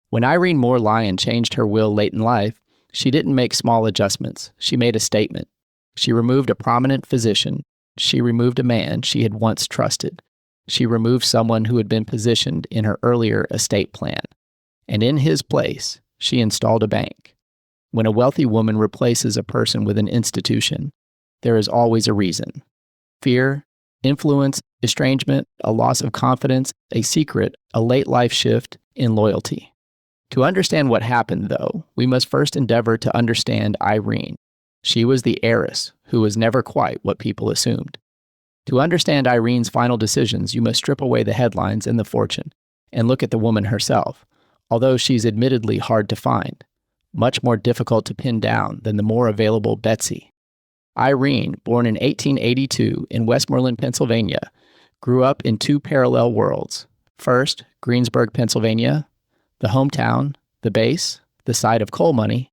When Irene Moore Lyon changed her will late in life, she didn't make small adjustments. She made a statement. She removed a prominent physician. She removed a man she had once trusted. She removed someone who had been positioned in her earlier estate plan. And in his place, she installed a bank. When a wealthy woman replaces a person with an institution, there is always a reason. Fear, influence, estrangement, a loss of confidence, a secret, a late life shift in loyalty. To understand what happened, though, we must first endeavor to understand Irene. She was the heiress who was never quite what people assumed. To understand Irene's final decisions, you must strip away the headlines and the fortune and look at the woman herself, although she's admittedly hard to find, much more difficult to pin down than the more available Betsy. Irene, born in 1882 in Westmoreland, Pennsylvania, grew up in two parallel worlds. First, Greensburg, Pennsylvania, the hometown, the base, the site of coal money.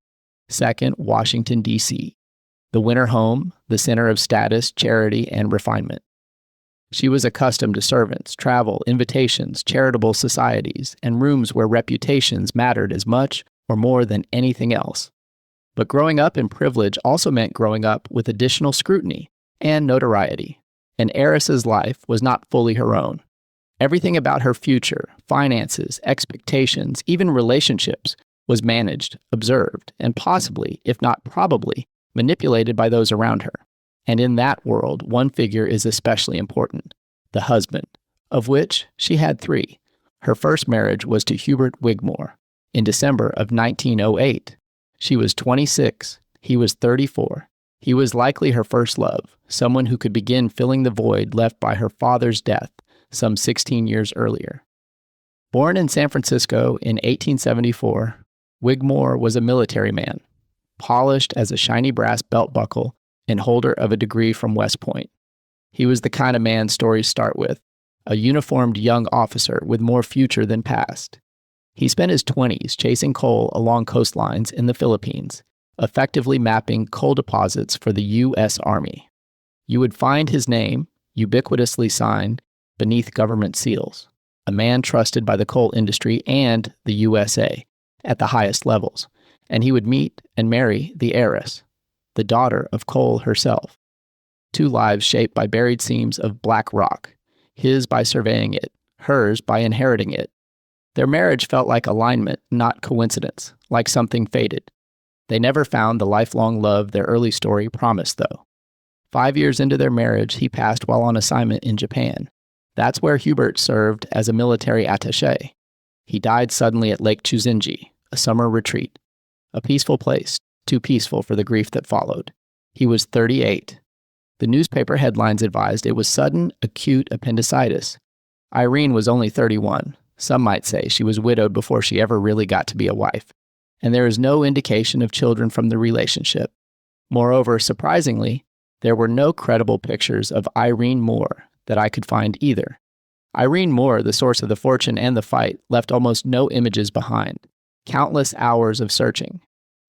Second, Washington, D.C., the winter home, the center of status, charity, and refinement. She was accustomed to servants, travel, invitations, charitable societies, and rooms where reputations mattered as much or more than anything else. But growing up in privilege also meant growing up with additional scrutiny and notoriety. An heiress's life was not fully her own. Everything about her future, finances, expectations, even relationships, was managed, observed, and possibly, if not probably, manipulated by those around her. And in that world, one figure is especially important, the husband, of which she had three. Her first marriage was to Hubert Wigmore in December of 1908. She was 26, he was 34. He was likely her first love, someone who could begin filling the void left by her father's death some 16 years earlier. Born in San Francisco in 1874, Wigmore was a military man, polished as a shiny brass belt buckle and holder of a degree from West Point. He was the kind of man stories start with, a uniformed young officer with more future than past. He spent his 20s chasing coal along coastlines in the Philippines, effectively mapping coal deposits for the U.S. Army. You would find his name, ubiquitously signed, beneath government seals, a man trusted by the coal industry and the USA at the highest levels, and he would meet and marry the heiress, the daughter of coal herself. Two lives shaped by buried seams of black rock, his by surveying it, hers by inheriting it. Their marriage felt like alignment, not coincidence, like something fated. They never found the lifelong love their early story promised, though. 5 years into their marriage, he passed while on assignment in Japan. That's where Hubert served as a military attaché. He died suddenly at Lake Chuzenji, a summer retreat. A peaceful place, too peaceful for the grief that followed. He was 38. The newspaper headlines advised it was sudden, acute appendicitis. Irene was only 31. Some might say she was widowed before she ever really got to be a wife. And there is no indication of children from the relationship. Moreover, surprisingly, there were no credible pictures of Irene Moore that I could find either. Irene Moore, the source of the fortune and the fight, left almost no images behind. Countless hours of searching.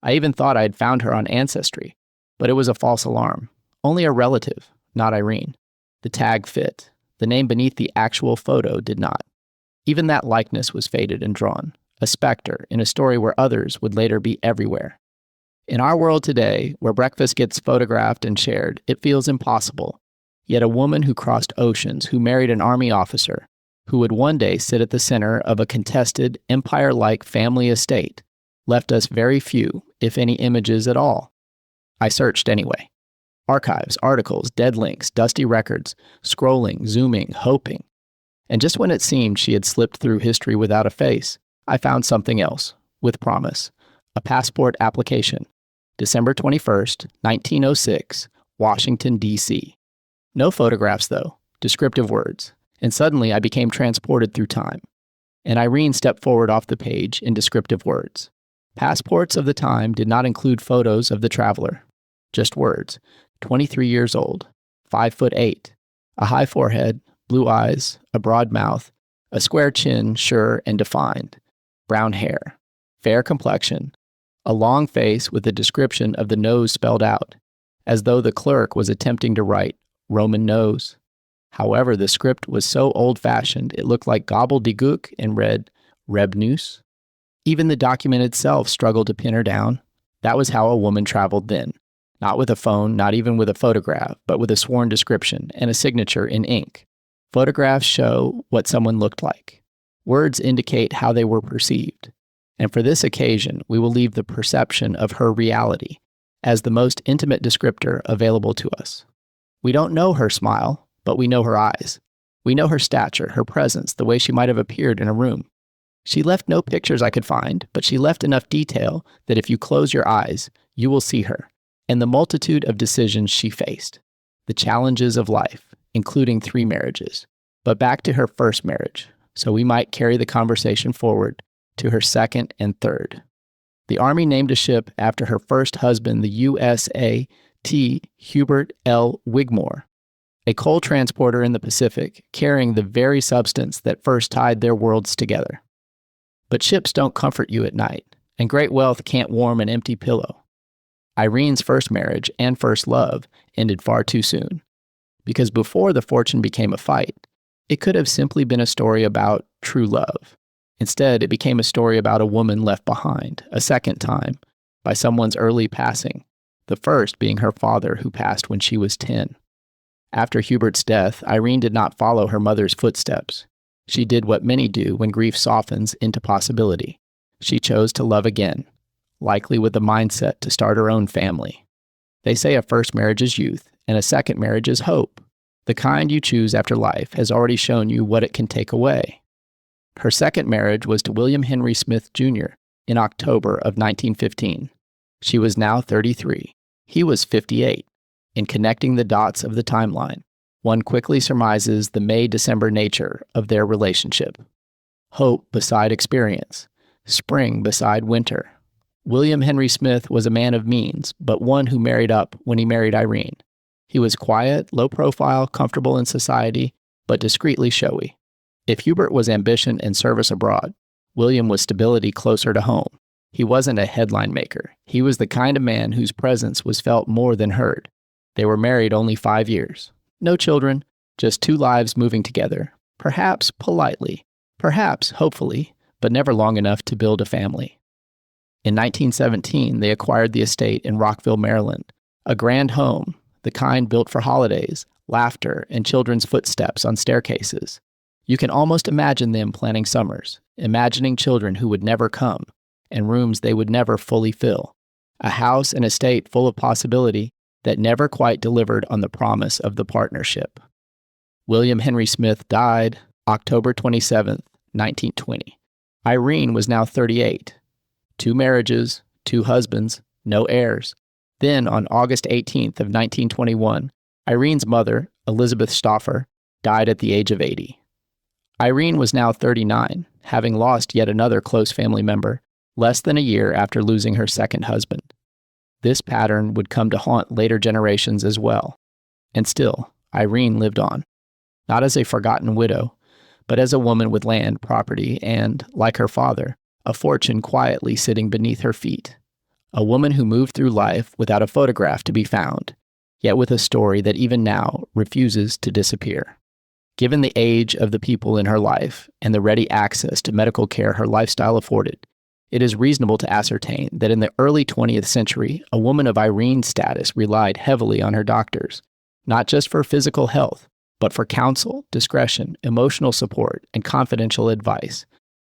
I even thought I had found her on Ancestry, but it was a false alarm. Only a relative, not Irene. The tag fit. The name beneath the actual photo did not. Even that likeness was faded and drawn, a specter in a story where others would later be everywhere. In our world today, where breakfast gets photographed and shared, it feels impossible. Yet a woman who crossed oceans, who married an army officer, who would one day sit at the center of a contested, empire-like family estate, left us very few, if any, images at all. I searched anyway. Archives, articles, dead links, dusty records, scrolling, zooming, hoping. And just when it seemed she had slipped through history without a face, I found something else, with promise. A passport application. December 21st, 1906, Washington, D.C. No photographs, though, descriptive words, and suddenly I became transported through time. And Irene stepped forward off the page in descriptive words. Passports of the time did not include photos of the traveler, just words. 23 years old, 5'8", a high forehead, blue eyes, a broad mouth, a square chin, sure and defined, brown hair, fair complexion, a long face with a description of the nose spelled out, as though the clerk was attempting to write Roman nose. However, the script was so old-fashioned it looked like gobbledygook and read Rebnus. Even the document itself struggled to pin her down. That was how a woman traveled then. Not with a phone, not even with a photograph, but with a sworn description and a signature in ink. Photographs show what someone looked like. Words indicate how they were perceived. And for this occasion, we will leave the perception of her reality as the most intimate descriptor available to us. We don't know her smile, but we know her eyes. We know her stature, her presence, the way she might have appeared in a room. She left no pictures I could find, but she left enough detail that if you close your eyes, you will see her, and the multitude of decisions she faced, the challenges of life, including 3 marriages. But back to her first marriage, so we might carry the conversation forward to her second and third. The Army named a ship after her first husband, the USAT Hubert L. Wigmore, a coal transporter in the Pacific, carrying the very substance that first tied their worlds together. But ships don't comfort you at night, and great wealth can't warm an empty pillow. Irene's first marriage and first love ended far too soon, because before the fortune became a fight, it could have simply been a story about true love. Instead, it became a story about a woman left behind, a second time, by someone's early passing, the first being her father who passed when she was 10. After Hubert's death, Irene did not follow her mother's footsteps. She did what many do when grief softens into possibility. She chose to love again, likely with the mindset to start her own family. They say a first marriage is youth, and a second marriage is hope. The kind you choose after life has already shown you what it can take away. Her second marriage was to William Henry Smith, Jr. in October of 1915. She was now 33. He was 58. In connecting the dots of the timeline, one quickly surmises the May-December nature of their relationship. Hope beside experience. Spring beside winter. William Henry Smith was a man of means, but one who married up when he married Irene. He was quiet, low profile, comfortable in society, but discreetly showy. If Hubert was ambition and service abroad, William was stability closer to home. He wasn't a headline maker. He was the kind of man whose presence was felt more than heard. They were married only 5 years. No children, just 2 lives moving together, perhaps politely, perhaps hopefully, but never long enough to build a family. In 1917, they acquired the estate in Rockville, Maryland, a grand home, the kind built for holidays, laughter, and children's footsteps on staircases. You can almost imagine them planning summers, imagining children who would never come, and rooms they would never fully fill. A house and estate full of possibility that never quite delivered on the promise of the partnership. William Henry Smith died October 27, 1920. Irene was now 38. 2 marriages, 2 husbands, no heirs. Then, on August 18th of 1921, Irene's mother, Elizabeth Stauffer, died at the age of 80. Irene was now 39, having lost yet another close family member, less than a year after losing her second husband. This pattern would come to haunt later generations as well. And still, Irene lived on. Not as a forgotten widow, but as a woman with land, property, and, like her father, a fortune quietly sitting beneath her feet. A woman who moved through life without a photograph to be found, yet with a story that even now refuses to disappear. Given the age of the people in her life and the ready access to medical care her lifestyle afforded, it is reasonable to ascertain that in the early 20th century, a woman of Irene's status relied heavily on her doctors, not just for physical health, but for counsel, discretion, emotional support, and confidential advice.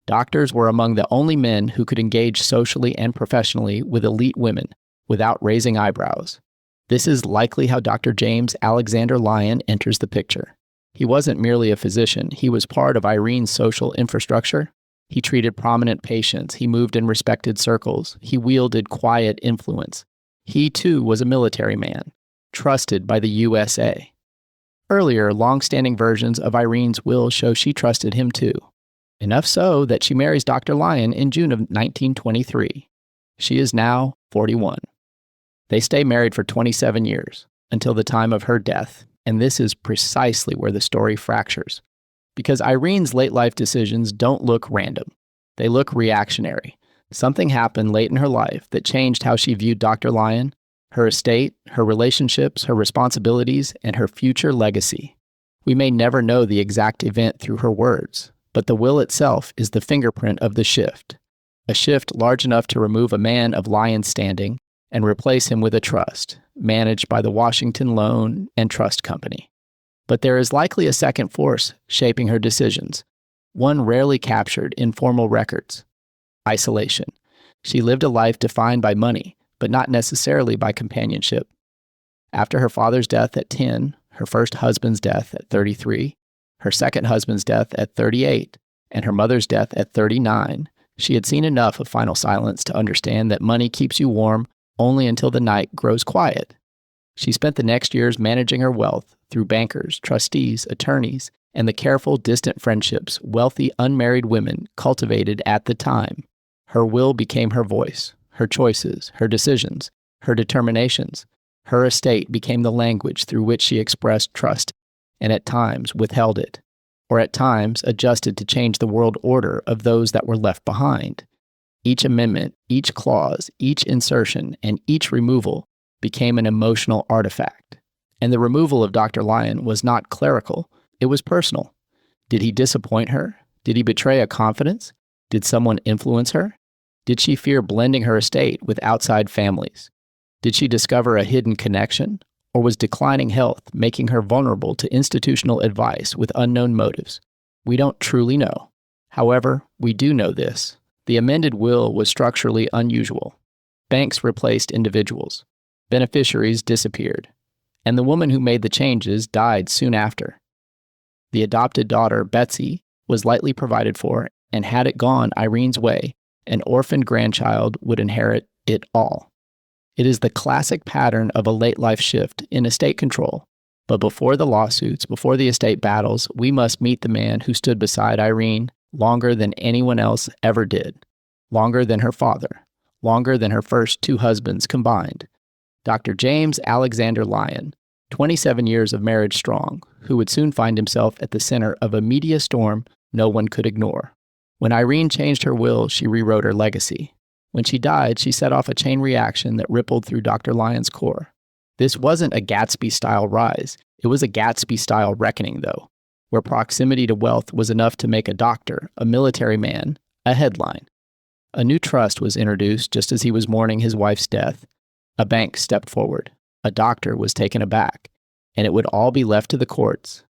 Doctors were among the only men who could engage socially and professionally with elite women without raising eyebrows. This is likely how Dr. James Alexander Lyon enters the picture. He wasn't merely a physician, he was part of Irene's social infrastructure. He treated prominent patients, he moved in respected circles, he wielded quiet influence. He too was a military man, trusted by the USA. Earlier, long-standing versions of Irene's will show she trusted him too. Enough so that she marries Dr. Lyon in June of 1923. She is now 41. They stay married for 27 years, until the time of her death, and this is precisely where the story fractures. Because Irene's late life decisions don't look random. They look reactionary. Something happened late in her life that changed how she viewed Dr. Lyon, her estate, her relationships, her responsibilities, and her future legacy. We may never know the exact event through her words, but the will itself is the fingerprint of the shift. a shift large enough to remove a man of Lyon's standing and replace him with a trust, managed by the Washington Loan and Trust Company. But there is likely a second force shaping her decisions, one rarely captured in formal records: isolation. She lived a life defined by money, but not necessarily by companionship. After her father's death at 10, her first husband's death at 33, her second husband's death at 38, and her mother's death at 39, she had seen enough of final silence to understand that money keeps you warm only until the night grows quiet. She spent the next years managing her wealth through bankers, trustees, attorneys, and the careful, distant friendships wealthy, unmarried women cultivated at the time. Her will became her voice, her choices, her decisions, her determinations. Her estate became the language through which she expressed trust, and at times withheld it, or at times adjusted to change the world order of those that were left behind. Each amendment, each clause, each insertion, and each removal became an emotional artifact. And the removal of Dr. Lyon was not clerical, it was personal. Did he disappoint her? Did he betray a confidence? Did someone influence her? Did she fear blending her estate with outside families? Did she discover a hidden connection? Or was declining health making her vulnerable to institutional advice with unknown motives? We don't truly know. However, we do know this: the amended will was structurally unusual. Banks replaced individuals. Beneficiaries disappeared. And the woman who made the changes died soon after. The adopted daughter, Betsy, was lightly provided for, and had it gone Irene's way, an orphaned grandchild would inherit it all. It is the classic pattern of a late life shift in estate control. But before the lawsuits, before the estate battles, we must meet the man who stood beside Irene longer than anyone else ever did, longer than her father, longer than her first two husbands combined. Dr. James Alexander Lyon, 27 years of marriage strong, who would soon find himself at the center of a media storm no one could ignore. When Irene changed her will, she rewrote her legacy. When she died, she set off a chain reaction that rippled through Dr. Lyon's core. This wasn't a Gatsby-style rise. It was a Gatsby-style reckoning, though, where proximity to wealth was enough to make a doctor, a military man, a headline. A new trust was introduced just as he was mourning his wife's death. A bank stepped forward. A doctor was taken aback. And it would all be left to the courts.